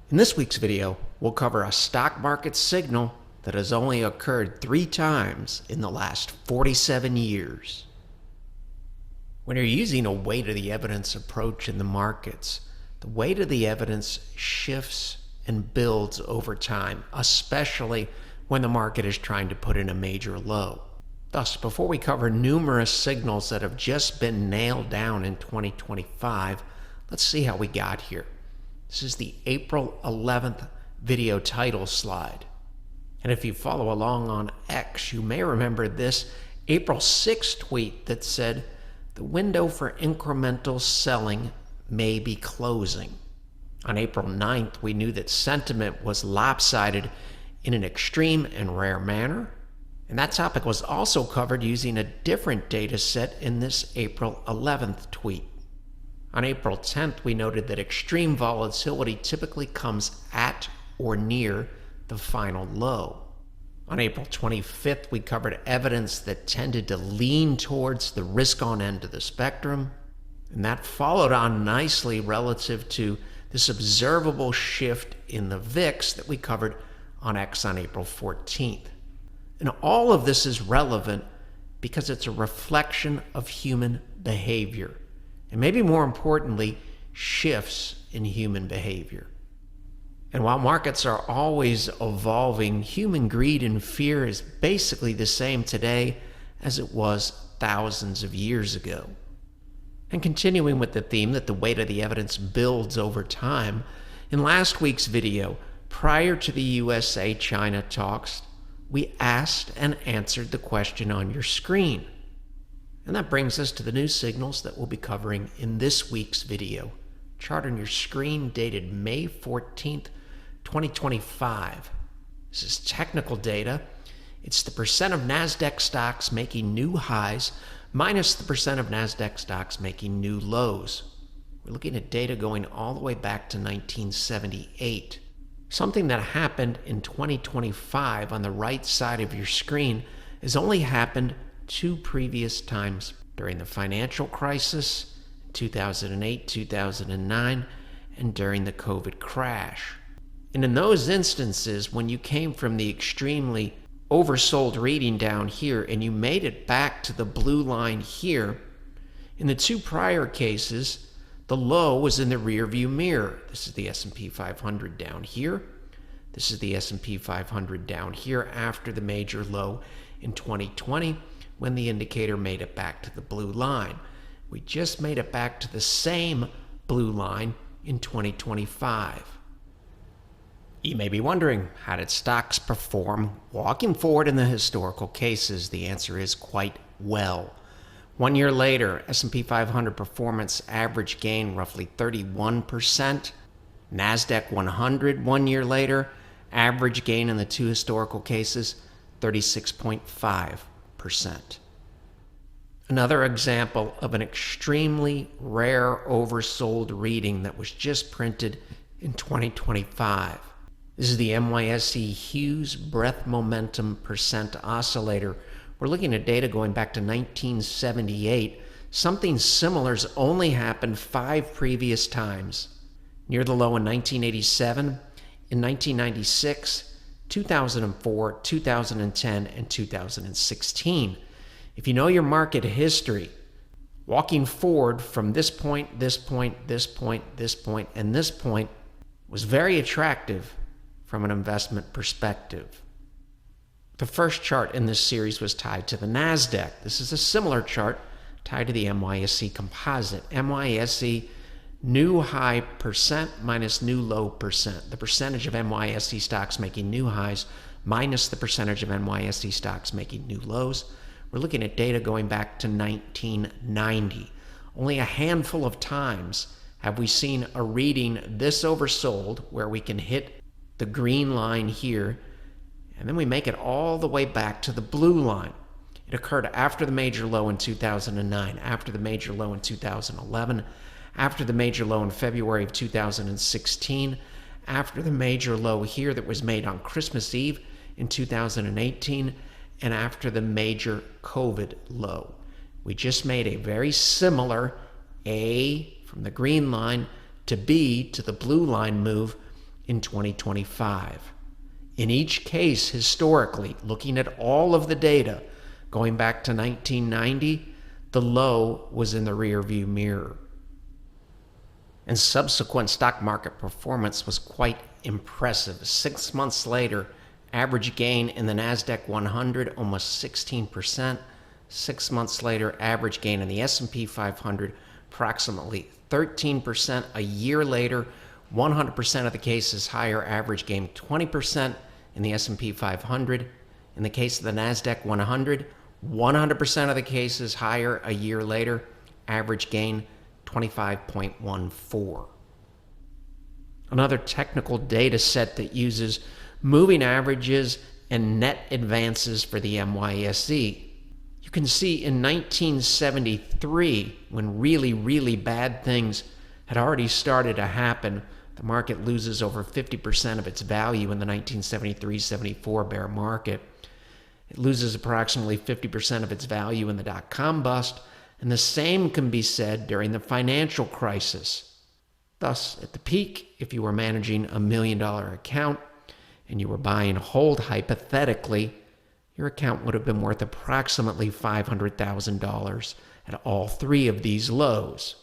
In this week's video, we'll cover a stock market signal that has only occurred 3 times in the last 47 years. When you're using a weight of the evidence approach in the markets, the weight of the evidence shifts and builds over time, especially when the market is trying to put in a major low. Thus, before we cover numerous signals that have just been nailed down in 2025, let's see how we got here. This is the April 11th video title slide. And if you follow along on X, you may remember this April 6th tweet that said, "The window for incremental selling may be closing." On April 9th, we knew that sentiment was lopsided in an extreme and rare manner. And that topic was also covered using a different data set in this April 11th tweet. On April 10th, we noted that extreme volatility typically comes at or near the final low. On April 25th, we covered evidence that tended to lean towards the risk-on end of the spectrum, and that followed on nicely relative to this observable shift in the VIX that we covered on X on April 14th. And all of this is relevant because it's a reflection of human behavior, and maybe more importantly, shifts in human behavior. And while markets are always evolving, human greed and fear is basically the same today as it was thousands of years ago. And continuing with the theme that the weight of the evidence builds over time, in last week's video, prior to the USA-China talks, we asked and answered the question on your screen. And that brings us to the new signals that we'll be covering in this week's video. Chart on your screen dated May 14th, 2025. This is technical data. It's the percent of NASDAQ stocks making new highs minus the percent of NASDAQ stocks making new lows. We're looking at data going all the way back to 1978. Something that happened in 2025 on the right side of your screen has only happened 2 previous times during the financial crisis, 2008, 2009, and during the COVID crash. And in those instances, when you came from the extremely oversold reading down here and you made it back to the blue line here, in the 2 prior cases, the low was in the rearview mirror. This is the S&P 500 down here. This is the S&P 500 down here after the major low in 2020 when the indicator made it back to the blue line. We just made it back to the same blue line in 2025. You may be wondering, how did stocks perform walking forward in the historical cases? The answer is quite well. 1 year later, S&P 500 performance average gain roughly 31%. NASDAQ 100 1 year later, average gain in the 2 historical cases, 36.5%. Another example of an extremely rare oversold reading that was just printed in 2025. This is the NYSE Hughes Breadth Momentum Percent Oscillator. We're looking at data going back to 1978. Something similar has only happened 5 previous times. Near the low in 1987, in 1996, 2004, 2010, and 2016. If you know your market history, walking forward from this point, this point, this point, this point, and this point was very attractive from an investment perspective. The first chart in this series was tied to the NASDAQ. This is a similar chart tied to the NYSE composite. NYSE new high percent minus new low percent. The percentage of NYSE stocks making new highs minus the percentage of NYSE stocks making new lows. We're looking at data going back to 1990. Only a handful of times have we seen a reading this oversold where we can hit the green line here, and then we make it all the way back to the blue line. It occurred after the major low in 2009, after the major low in 2011, after the major low in February of 2016, after the major low here that was made on Christmas Eve in 2018, and after the major COVID low. We just made a very similar A from the green line to B to the blue line move in 2025. In each case, historically, looking at all of the data going back to 1990, the low was in the rearview mirror. And subsequent stock market performance was quite impressive. 6 months later, average gain in the NASDAQ 100 almost 16%. 6 months later, average gain in the S&P 500 approximately 13%. A year later, 100% of the cases higher, average gain 20% in the S&P 500. In the case of the NASDAQ 100, 100% of the cases higher. A year later, average gain 25.14. Another technical data set that uses moving averages and net advances for the NYSE. You can see in 1973, when really bad things had already started to happen, the market loses over 50% of its value in the 1973-74 bear market. It loses approximately 50% of its value in the dot-com bust, and the same can be said during the financial crisis. Thus, at the peak, if you were managing $1 million account and you were buy and hold hypothetically, your account would have been worth approximately $500,000 at all three of these lows.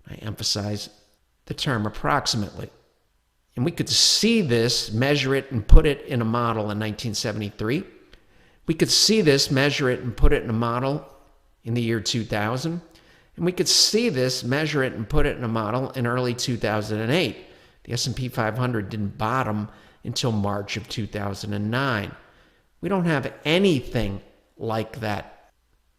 I emphasize the term approximately. And we could see this, measure it, and put it in a model in 1973. We could see this, measure it, and put it in a model in the year 2000. And we could see this, measure it, and put it in a model in early 2008. The S&P 500 didn't bottom until March of 2009. We don't have anything like that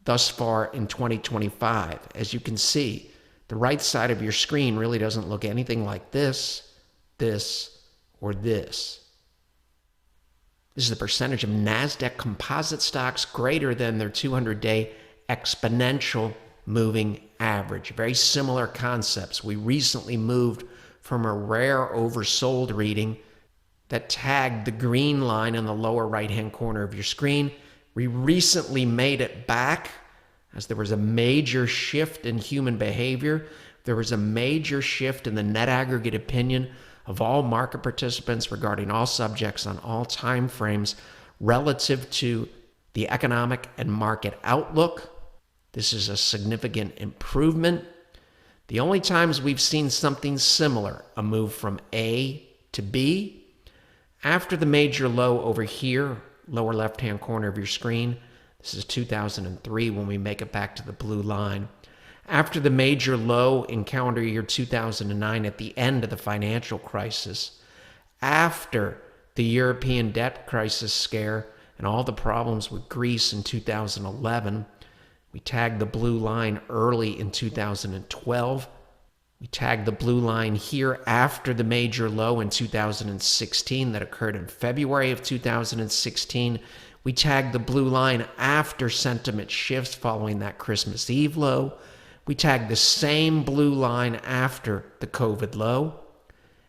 thus far in 2025. As you can see, the right side of your screen really doesn't look anything like this, or this. This is the percentage of NASDAQ composite stocks greater than their 200-day exponential moving average. Very similar concepts. We recently moved from a rare oversold reading that tagged the green line in the lower right-hand corner of your screen. We recently made it back as there was a major shift in human behavior. There was a major shift in the net aggregate opinion of all market participants regarding all subjects on all time frames relative to the economic and market outlook. This is a significant improvement. The only times we've seen something similar, a move from A to B, after the major low over here, lower left-hand corner of your screen. This is 2003 when we make it back to the blue line. After the major low in calendar year 2009 at the end of the financial crisis, after the European debt crisis scare and all the problems with Greece in 2011, we tagged the blue line early in 2012. We tagged the blue line here after the major low in 2016 that occurred in February of 2016. We tagged the blue line after sentiment shifts following that Christmas Eve low. We tagged the same blue line after the COVID low.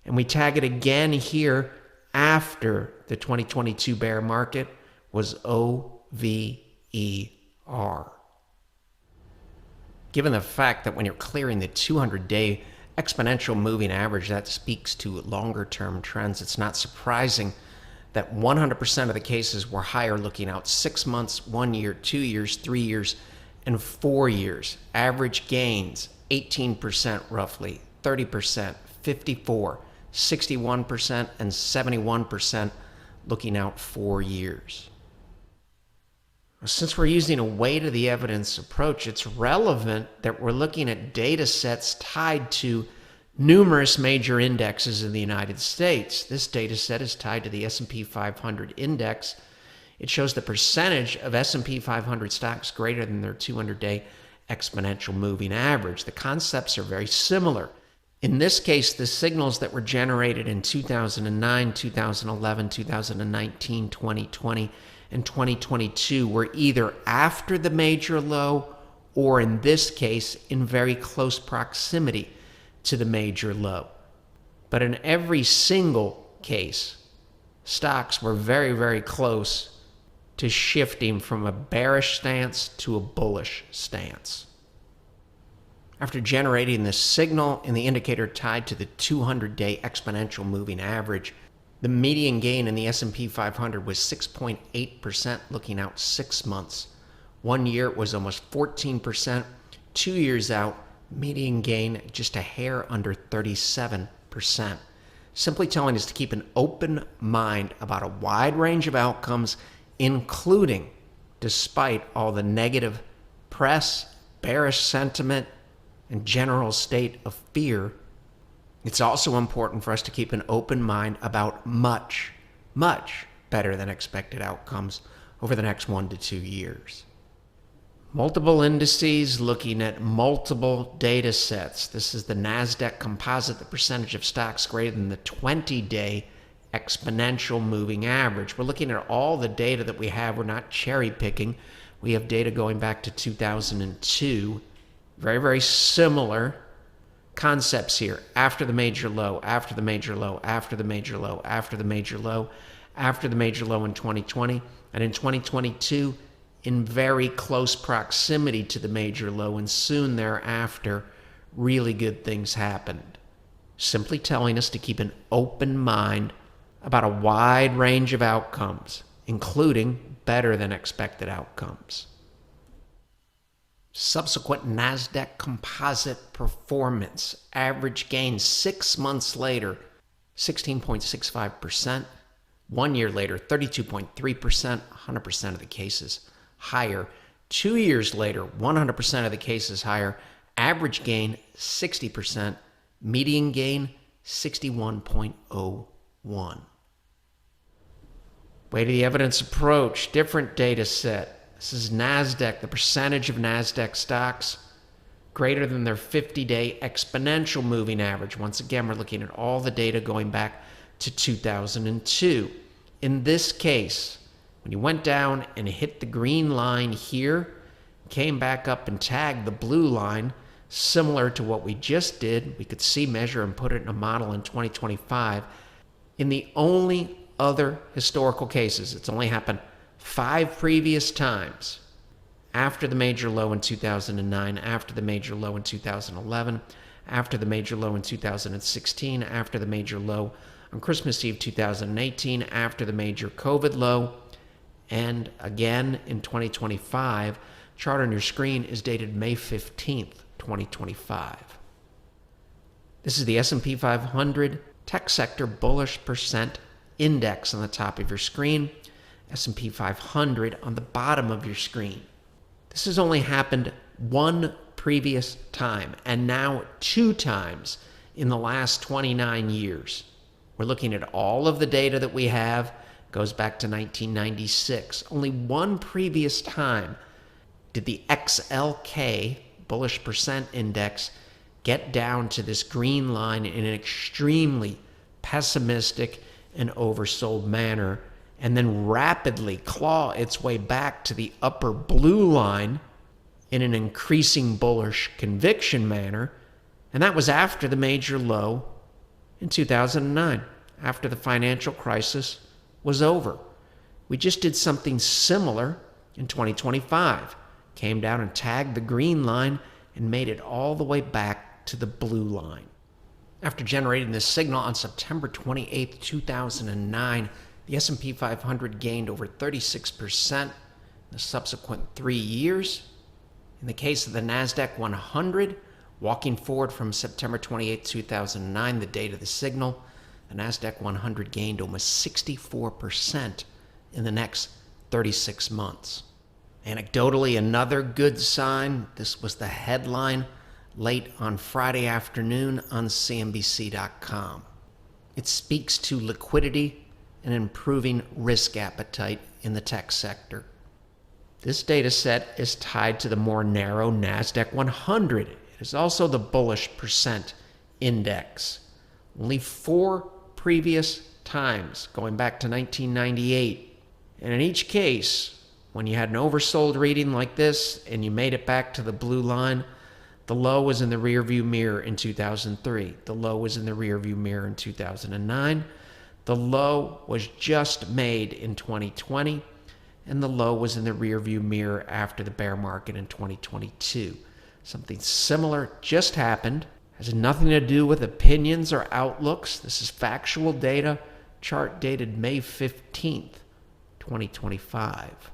And we tag it again here after the 2022 bear market was OVER. Given the fact that when you're clearing the 200-day exponential moving average, that speaks to longer-term trends, it's not surprising that 100% of the cases were higher looking out 6 months, 1 year, 2 years, 3 years, and 4 years. Average gains, 18% roughly, 30%, 54%, 61%, and 71% looking out 4 years. Since we're using a weight of the evidence approach, it's relevant that we're looking at data sets tied to numerous major indexes in the United States. This data set is tied to the S&P 500 index. It shows the percentage of S&P 500 stocks greater than their 200-day exponential moving average. The concepts are very similar. In this case, the signals that were generated in 2009, 2011, 2019, 2020, and 2022 were either after the major low or, in this case, in very close proximity to the major low. But in every single case, stocks were very close to shifting from a bearish stance to a bullish stance. After generating this signal in the indicator tied to the 200-day exponential moving average, the median gain in the S&P 500 was 6.8% looking out 6 months. 1 year it was almost 14%. 2 years out, median gain just a hair under 37%. Simply telling us to keep an open mind about a wide range of outcomes, including, despite all the negative press, bearish sentiment, and general state of fear, it's also important for us to keep an open mind about much, much better than expected outcomes over the next 1 to 2 years. Multiple indices looking at multiple data sets. This is the NASDAQ composite, the percentage of stocks greater than the 20-day exponential moving average. We're looking at all the data that we have. We're not cherry picking. We have data going back to 2002. Very, very similar concepts here. After the major low, after the major low, after the major low, after the major low, after the major low in 2020, and in 2022, in very close proximity to the major low, and soon thereafter, really good things happened. Simply telling us to keep an open mind about a wide range of outcomes, including better than expected outcomes. Subsequent NASDAQ composite performance. Average gain 6 months later, 16.65%. 1 year later, 32.3%, 100% of the cases higher. 2 years later, 100% of the cases higher. Average gain 60%. Median gain 61.01. Weight of the evidence approach, different data set. This is NASDAQ, the percentage of NASDAQ stocks greater than their 50-day exponential moving average. Once again, we're looking at all the data going back to 2002. In this case, when you went down and hit the green line here, came back up and tagged the blue line, similar to what we just did, we could see, measure, and put it in a model in 2025. In the only other historical cases, it's only happened 5 previous times, after the major low in 2009, after the major low in 2011, after the major low in 2016, after the major low on Christmas Eve 2018, after the major COVID low, and again in 2025. Chart on your screen is dated May 15th, 2025. This is the S&P 500 tech sector bullish percent index on the top of your screen. S&P 500 on the bottom of your screen. This has only happened 1 previous time, and now 2 times in the last 29 years. We're looking at all of the data that we have, goes back to 1996. Only 1 previous time did the XLK, bullish percent index, get down to this green line in an extremely pessimistic and oversold manner, and then rapidly claw its way back to the upper blue line in an increasing bullish conviction manner. And that was after the major low in 2009, after the financial crisis was over. We just did something similar in 2025. Came down and tagged the green line and made it all the way back to the blue line. After generating this signal on September 28, 2009, the S&P 500 gained over 36% in the subsequent 3 years. In the case of the NASDAQ 100, walking forward from September 28, 2009, the date of the signal, the NASDAQ 100 gained almost 64% in the next 36 months. Anecdotally, another good sign, this was the headline late on Friday afternoon on CNBC.com. It speaks to liquidity and improving risk appetite in the tech sector. This data set is tied to the more narrow NASDAQ 100. It is also the bullish percent index. Only 4 previous times, going back to 1998. And in each case, when you had an oversold reading like this and you made it back to the blue line, the low was in the rearview mirror in 2003. The low was in the rearview mirror in 2009. The low was just made in 2020, and the low was in the rearview mirror after the bear market in 2022. Something similar just happened. Has nothing to do with opinions or outlooks. This is factual data. Chart dated May 15th, 2025.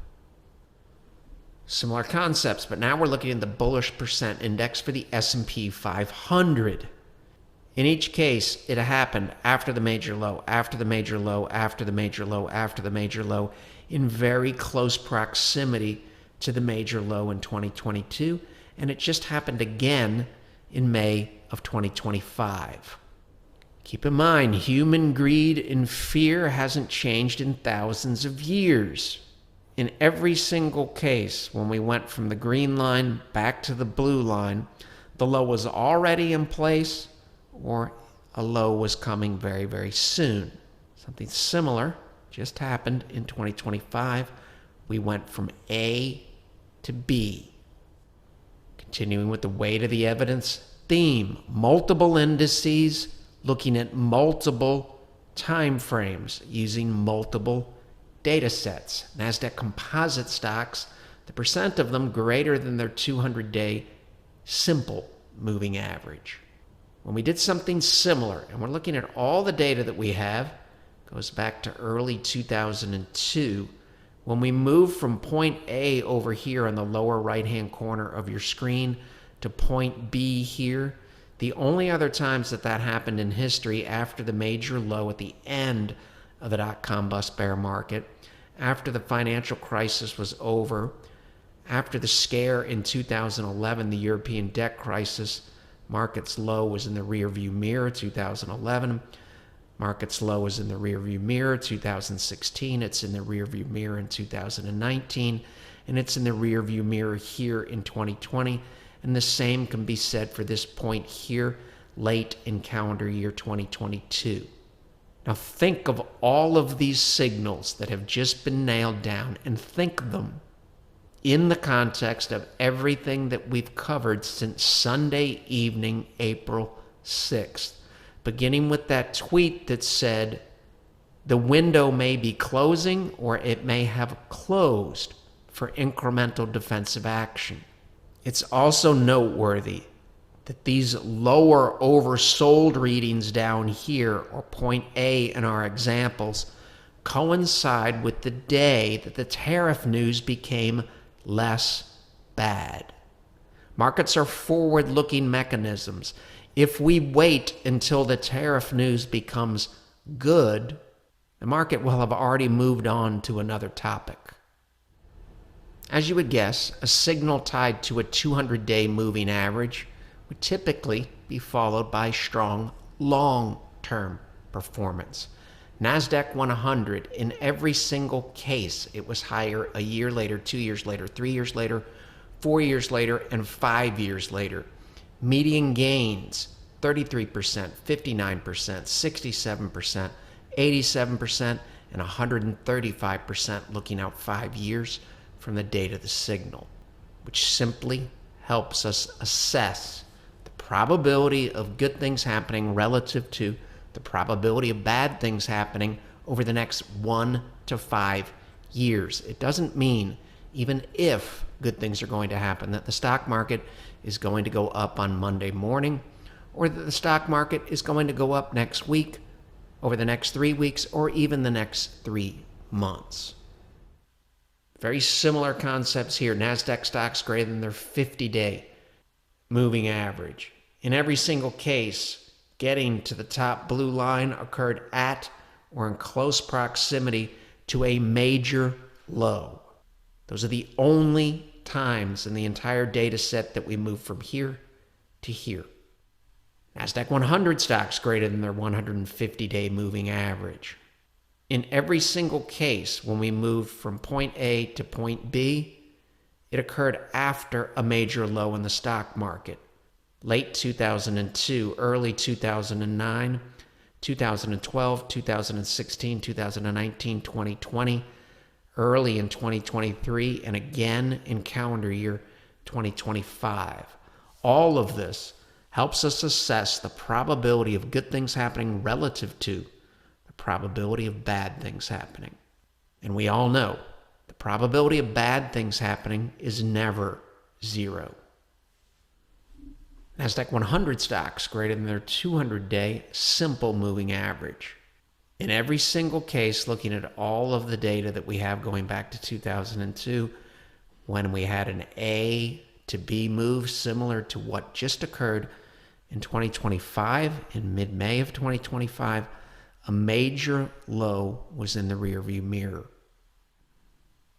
Similar concepts, but now we're looking at the bullish percent index for the S&P 500. In each case, it happened after the major low, after the major low, after the major low, after the major low, in very close proximity to the major low in 2022, and it just happened again in May of 2025. Keep in mind, human greed and fear hasn't changed in thousands of years. In every single case, when we went from the green line back to the blue line, the low was already in place or a low was coming very, very soon. Something similar just happened in 2025. We went from A to B. Continuing with the weight of the evidence theme, multiple indices, looking at multiple time frames using multiple data sets. NASDAQ composite stocks, the percent of them greater than their 200-day simple moving average. When we did something similar, and we're looking at all the data that we have, goes back to early 2002, when we move from point A over here in the lower right-hand corner of your screen to point B here, the only other times that happened in history after the major low at the end of the dot-com bust bear market, after the financial crisis was over, after the scare in 2011, the European debt crisis, market's low was in the rearview mirror, 2011. Market's low is in the rearview mirror, 2016. It's in the rearview mirror in 2019. And it's in the rearview mirror here in 2020. And the same can be said for this point here, late in calendar year 2022. Now think of all of these signals that have just been nailed down and think of them in the context of everything that we've covered since Sunday evening, April 6th. Beginning with that tweet that said, the window may be closing or it may have closed for incremental defensive action. It's also noteworthy that these lower oversold readings down here, or point A in our examples, coincide with the day that the tariff news became less bad. Markets are forward-looking mechanisms. If we wait until the tariff news becomes good, the market will have already moved on to another topic. As you would guess, a signal tied to a 200-day moving average would typically be followed by strong long-term performance. NASDAQ 100, in every single case, it was higher a year later, 2 years later, 3 years later, 4 years later, and 5 years later. Median gains, 33%, 59%, 67%, 87%, and 135% looking out 5 years from the date of the signal, which simply helps us assess the probability of good things happening relative to the probability of bad things happening over the next 1 to 5 years. It doesn't mean, even if good things are going to happen, that the stock market is going to go up on Monday morning, or that the stock market is going to go up next week, over the next 3 weeks, or even the next 3 months. Very similar concepts here. NASDAQ stocks greater than their 50-day moving average. In every single case, getting to the top blue line occurred at or in close proximity to a major low. Those are the only times in the entire data set that we move from here to here. NASDAQ 100 stocks greater than their 150-day moving average. In every single case, when we moved from point A to point B, it occurred after a major low in the stock market. Late 2002, early 2009, 2012, 2016, 2019, 2020, early in 2023, and again in calendar year 2025. All of this helps us assess the probability of good things happening relative to the probability of bad things happening. And we all know the probability of bad things happening is never zero. NASDAQ 100 stocks greater than their 200-day simple moving average. In every single case, looking at all of the data that we have going back to 2002, when we had an A to B move similar to what just occurred in 2025, in mid-May of 2025, a major low was in the rearview mirror.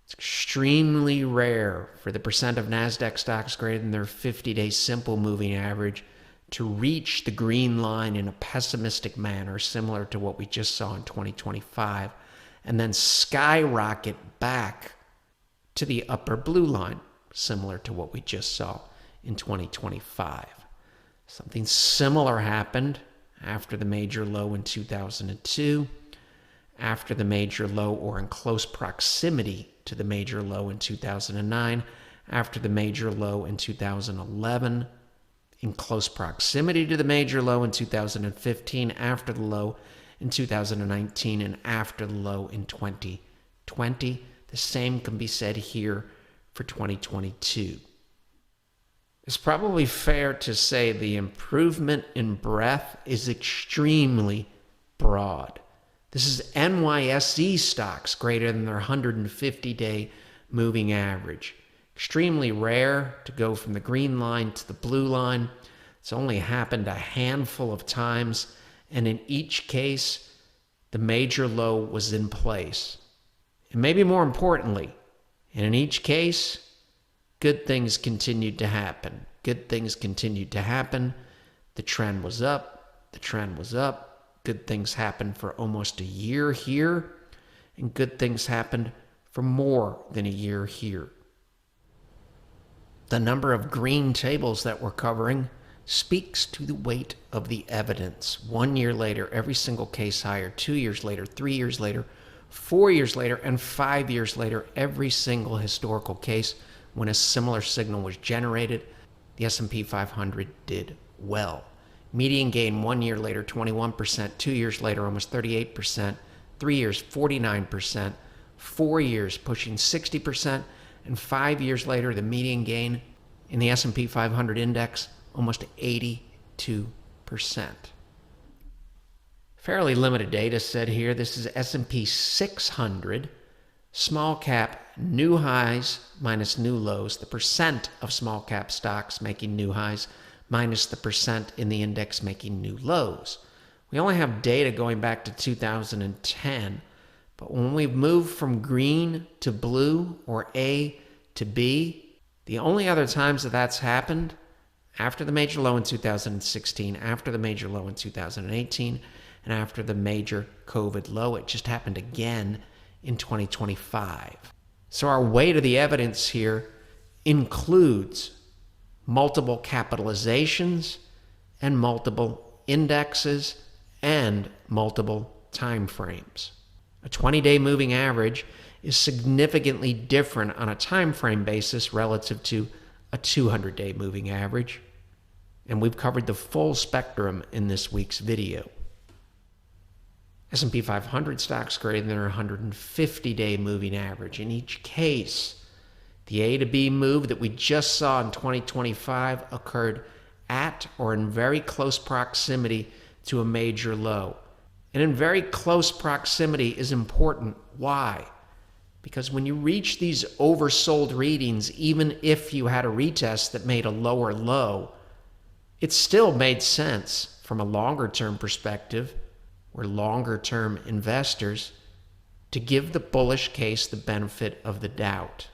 It's extremely rare for the percent of NASDAQ stocks greater than their 50-day simple moving average to reach the green line in a pessimistic manner, similar to what we just saw in 2025, and then skyrocket back to the upper blue line, similar to what we just saw in 2025. Something similar happened after the major low in 2002, after the major low or in close proximity to the major low in 2009, after the major low in 2011, in close proximity to the major low in 2015, after the low in 2019, and after the low in 2020. The same can be said here for 2022. It's probably fair to say the improvement in breadth is extremely broad. This is NYSE stocks greater than their 150-day moving average. Extremely rare to go from the green line to the blue line. It's only happened a handful of times, and in each case, the major low was in place. And maybe more importantly, and in each case, good things continued to happen. Good things continued to happen. The trend was up. The trend was up. Good things happened for almost a year here, and good things happened for more than a year here. The number of green tables that we're covering speaks to the weight of the evidence. 1 year later, every single case higher. 2 years later, 3 years later, 4 years later, and 5 years later, every single historical case when a similar signal was generated, the S&P 500 did well. Median gain 1 year later, 21%. 2 years later, almost 38%. 3 years, 49%. 4 years, pushing 60%. And 5 years later, the median gain in the S&P 500 index, almost 82%. Fairly limited data set here. This is S&P 600, small cap, new highs minus new lows, the percent of small cap stocks making new highs minus the percent in the index making new lows. We only have data going back to 2010, but when we've moved from green to blue or A to B, the only other times that that's happened, after the major low in 2016, after the major low in 2018, and after the major COVID low, it just happened again in 2025. So our weight of the evidence here includes multiple capitalizations and multiple indexes and multiple time frames. A 20-day moving average is significantly different on a time frame basis relative to a 200-day moving average, and we've covered the full spectrum in this week's video. S&P 500 stocks greater than their 150-day moving average. In each case, the A to B move that we just saw in 2025 occurred at or in very close proximity to a major low. And in very close proximity is important. Why? Because when you reach these oversold readings, even if you had a retest that made a lower low, it still made sense from a longer-term perspective, or longer-term investors, to give the bullish case the benefit of the doubt.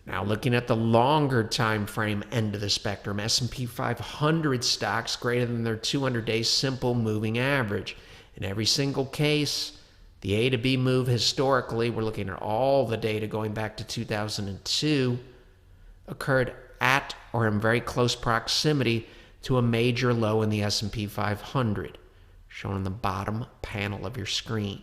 Now, looking at the longer time frame end of the spectrum, S&P 500 stocks greater than their 200-day simple moving average. In every single case, the A to B move historically, we're looking at all the data going back to 2002, occurred at or in very close proximity to a major low in the S&P 500, shown on the bottom panel of your screen.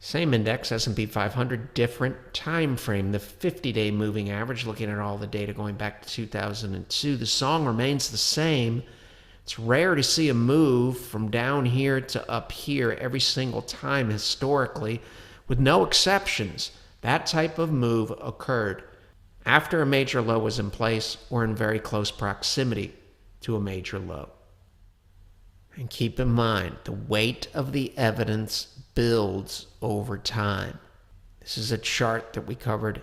Same index, S&P 500, different time frame. The 50-day moving average, looking at all the data going back to 2002, the song remains the same. It's rare to see a move from down here to up here every single time historically, with no exceptions. That type of move occurred after a major low was in place or in very close proximity to a major low. And keep in mind, the weight of the evidence builds over time. This is a chart that we covered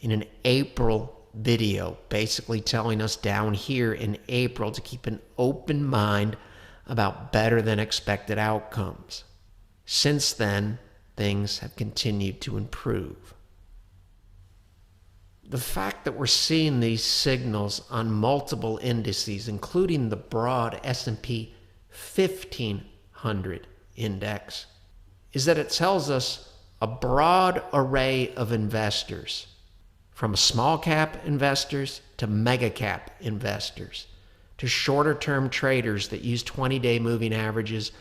in an April video, basically telling us down here in April to keep an open mind about better than expected outcomes. Since then, things have continued to improve. The fact that we're seeing these signals on multiple indices, including the broad S&P 1500 index, is that it tells us a broad array of investors, from small cap investors to mega cap investors, to shorter term traders that use 20-day moving averages,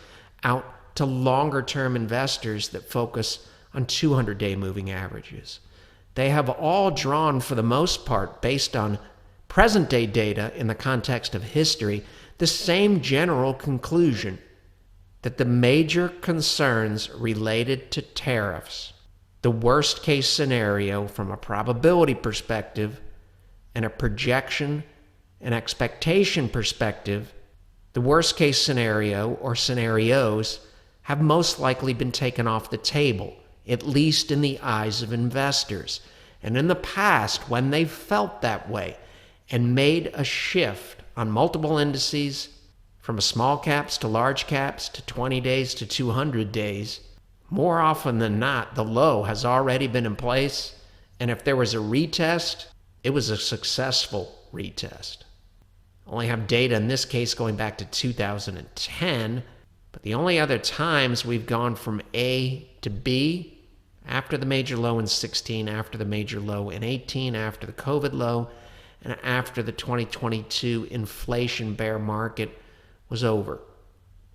out to longer term investors that focus on 200-day moving averages. They have all drawn, for the most part, based on present day data in the context of history, the same general conclusion that the major concerns related to tariffs, the worst case scenario from a probability perspective and a projection and expectation perspective, the worst case scenario or scenarios have most likely been taken off the table, at least in the eyes of investors. And in the past, when they felt that way and made a shift on multiple indices from small caps to large caps to 20 days to 200 days, more often than not, the low has already been in place. And if there was a retest, it was a successful retest. I only have data in this case going back to 2010, but the only other times we've gone from A to B, after the major low in 16, after the major low in 18, after the COVID low, and after the 2022 inflation bear market was over.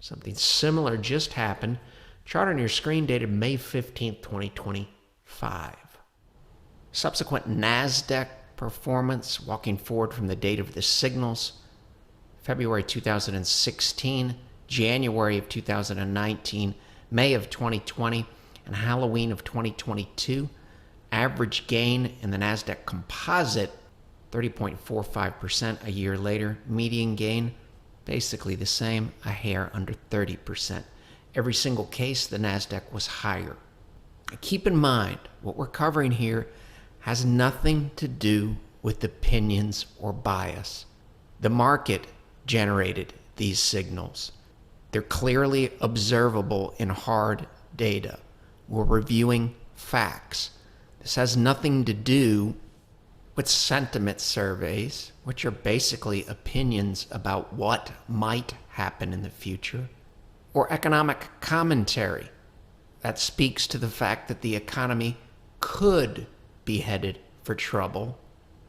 Something similar just happened. Chart on your screen dated May 15th, 2025. Subsequent NASDAQ performance, walking forward from the date of the signals: February 2016, January of 2019, May of 2020, and Halloween of 2022. Average gain in the NASDAQ composite, 30.45% a year later. Median gain, basically the same, a hair under 30%. Every single case, the NASDAQ was higher. Keep in mind, what we're covering here has nothing to do with opinions or bias. The market generated these signals. They're clearly observable in hard data. We're reviewing facts. This has nothing to do with sentiment surveys, which are basically opinions about what might happen in the future, or economic commentary that speaks to the fact that the economy could be headed for trouble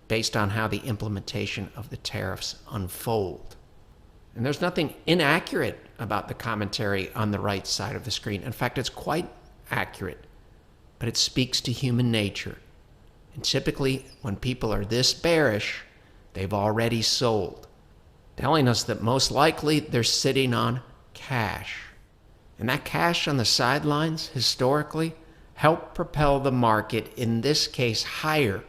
based on how the implementation of the tariffs unfold. And there's nothing inaccurate about the commentary on the right side of the screen. In fact, it's quite accurate, but it speaks to human nature. And typically, when people are this bearish, they've already sold, telling us that most likely they're sitting on cash. And that cash on the sidelines, historically, helped propel the market, in this case higher,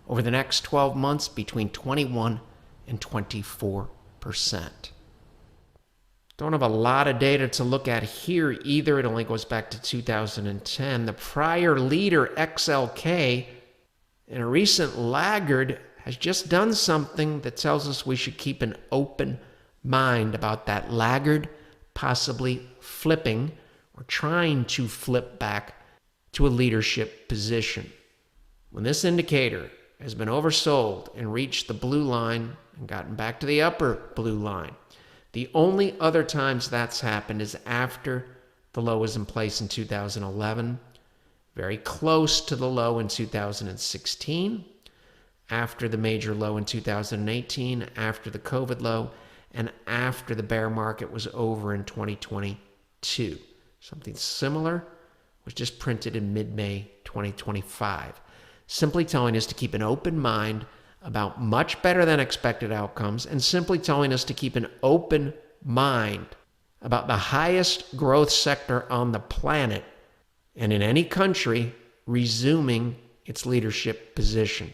over the next 12 months between 21 and 24%. Don't have a lot of data to look at here either. It only goes back to 2010. The prior leader, XLK, in a recent laggard, has just done something that tells us we should keep an open mind about that laggard possibly flipping or trying to flip back to a leadership position. When this indicator has been oversold and reached the blue line and gotten back to the upper blue line, the only other times that's happened is after the low was in place in 2011, very close to the low in 2016, after the major low in 2018, after the COVID low, and after the bear market was over in 2022. Something similar was just printed in mid-May 2025, simply telling us to keep an open mind about much better than expected outcomes, and simply telling us to keep an open mind about the highest growth sector on the planet and in any country resuming its leadership position.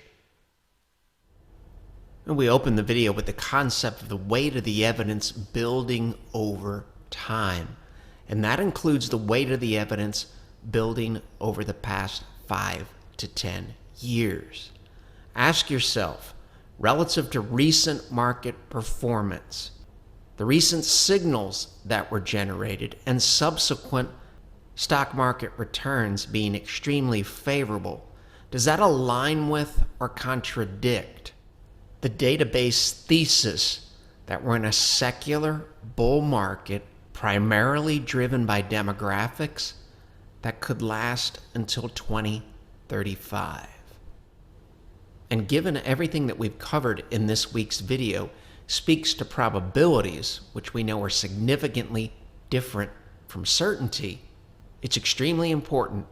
And we open the video with the concept of the weight of the evidence building over time. And that includes the weight of the evidence building over the past 5 to 10 years. Ask yourself, relative to recent market performance, the recent signals that were generated, and subsequent stock market returns being extremely favorable, does that align with or contradict the database thesis that we're in a secular bull market primarily driven by demographics that could last until 2035? And given everything that we've covered in this week's video speaks to probabilities, which we know are significantly different from certainty, it's extremely important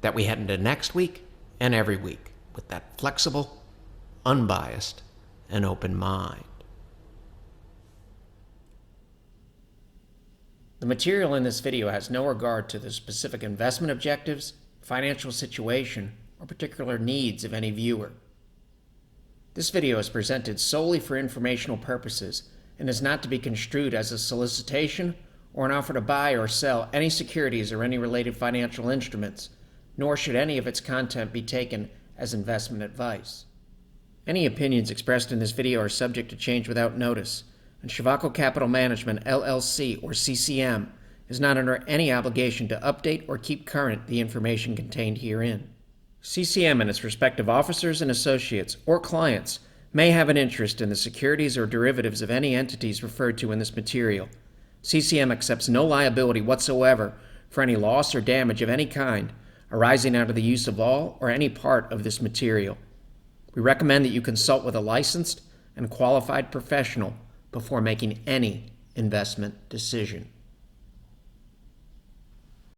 that we head into next week and every week with that flexible, unbiased, and open mind. The material in this video has no regard to the specific investment objectives, financial situation, or particular needs of any viewer. This video is presented solely for informational purposes and is not to be construed as a solicitation or an offer to buy or sell any securities or any related financial instruments, nor should any of its content be taken as investment advice. Any opinions expressed in this video are subject to change without notice, and Shivako Capital Management, LLC, or CCM, is not under any obligation to update or keep current the information contained herein. CCM and its respective officers and associates or clients may have an interest in the securities or derivatives of any entities referred to in this material. CCM accepts no liability whatsoever for any loss or damage of any kind arising out of the use of all or any part of this material. We recommend that you consult with a licensed and qualified professional before making any investment decision.